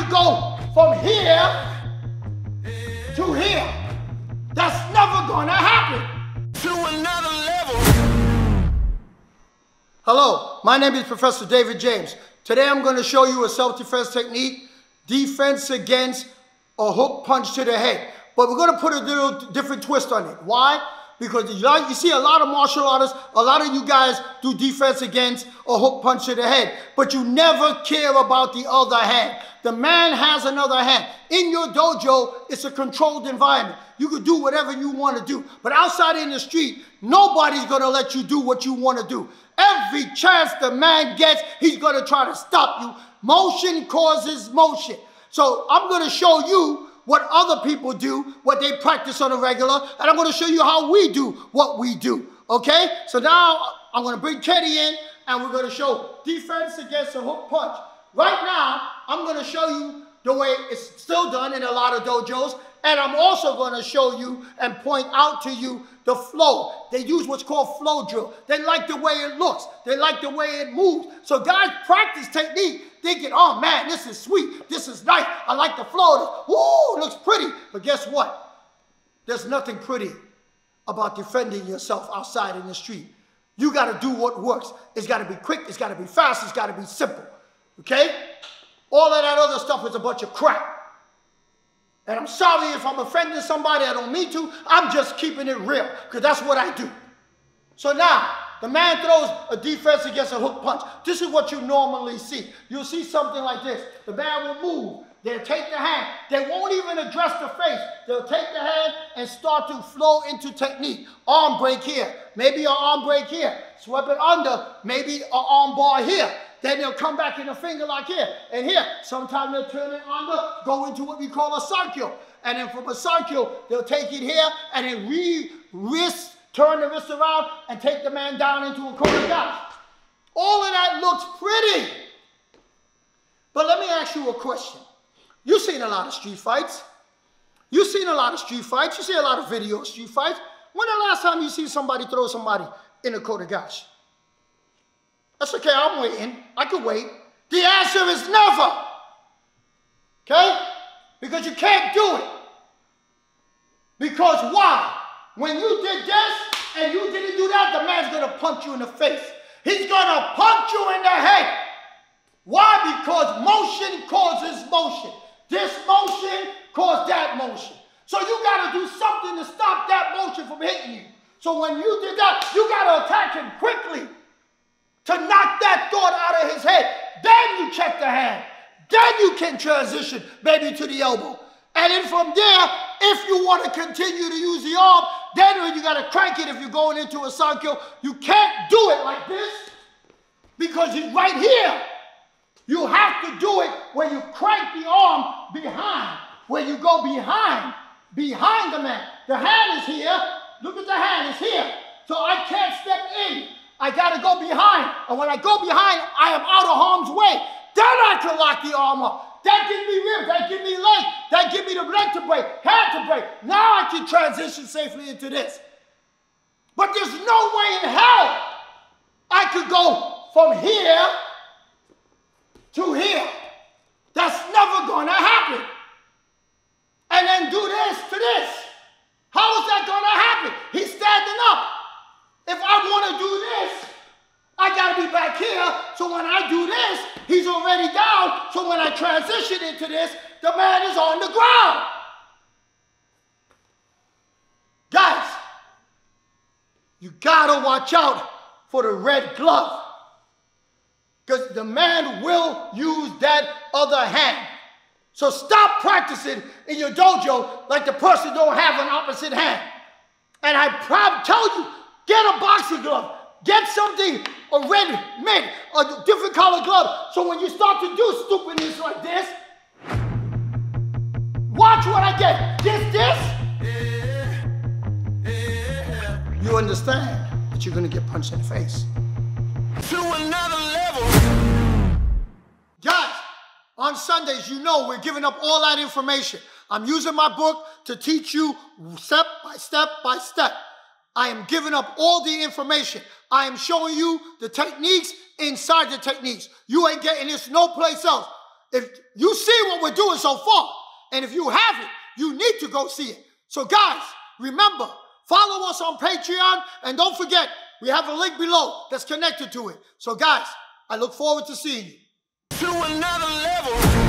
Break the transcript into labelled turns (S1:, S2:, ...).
S1: could go from here to here. That's never gonna happen.
S2: To another level.
S1: Hello, my name is Professor David James. Today I'm going to show you a self-defense technique, defense against a hook punch to the head. But we're going to put a little different twist on it. Why? Because you see a lot of martial artists, a lot of you guys do defense against a hook punch to the head, but you never care about the other hand. The man has another hand. In your dojo, it's a controlled environment. You can do whatever you want to do. But outside in the street, nobody's going to let you do what you want to do. Every chance the man gets, he's going to try to stop you. Motion causes motion. So I'm going to show you what other people do, what they practice on a regular, and I'm going to show you how we do what we do. Okay? So now I'm going to bring Kenny in, and we're going to show defense against a hook punch. Right now, I'm going to show you the way it's still done in a lot of dojos, and I'm also going to show you and point out to you the flow. They use what's called flow drill. They like the way it looks. They like the way it moves. So guys practice technique thinking, oh man, this is sweet. This is nice. I like the flow. Woo, it looks pretty. But guess what? There's nothing pretty about defending yourself outside in the street. You got to do what works. It's got to be quick. It's got to be fast. It's got to be simple. Okay? All of that other stuff is a bunch of crap. And I'm sorry if I'm offending somebody, I don't mean to. I'm just keeping it real, because that's what I do. So now, the man throws a defense against a hook punch. This is what you normally see. You'll see something like this. The man will move. They'll take the hand. They won't even address the face. They'll take the hand and start to flow into technique. Arm break here. Maybe an arm break here. Sweep it under. Maybe an arm bar here. Then they'll come back in a finger like here and here. Sometimes they'll turn it under, go into what we call a circle. And then from a circle, they'll take it here and then turn the wrist around and take the man down into a corner gouge. All of that looks pretty. But let me ask you a question. You've seen a lot of street fights. You've seen a lot of street fights. You see a lot of video street fights. When the last time you see somebody throw somebody in a corner gouge? That's okay, I'm waiting. I could wait. The answer is never. Okay? Because you can't do it. Because why? When you did this and you didn't do that, the man's going to punch you in the face. He's going to punch you in the head. Why? Because motion causes motion. This motion caused that motion. So you got to do something to stop that motion from hitting you. So when you did that, you got to attack him quickly to knock that thought out of his head. Then you check the hand. Then you can transition maybe to the elbow. And then from there, if you want to continue to use the arm, then when you got to crank it if you're going into a circle, you can't do it like this because he's right here. You have to do it when you crank the arm behind, where you go behind the man. The hand is here. Look at the hand, it's here. So I can't step in. I got to go behind. And when I go behind, I am out of harm's way. Then I can lock the arm up. That gives me ribs. That gives me leg. That gives me the leg to break, hand to break. Now I can transition safely into this. But there's no way in hell I could go from here to here. That's never going to happen. And then do this to this. How is that going to happen? He's standing up. If I want to do this, I got to be back here. So when I do this, he's already down. So when I transition into this, the man is on the ground. Guys, you got to watch out for the red glove. Because the man will use that other hand. So stop practicing in your dojo like the person don't have an opposite hand. And I tell you, get a boxing glove. Get something, a red mitt, a different color glove. So when you start to do stupidness like this, watch what I get. This. You understand that you're going to get punched in the face.
S2: To another level.
S1: Guys, on Sundays, you know we're giving up all that information. I'm using my book to teach you step by step by step. I am giving up all the information. I am showing you the techniques inside the techniques. You ain't getting this no place else. If you see what we're doing so far, and if you haven't, you need to go see it. So guys, remember, follow us on Patreon, and don't forget, we have a link below that's connected to it. So guys, I look forward to seeing you.
S2: To another level.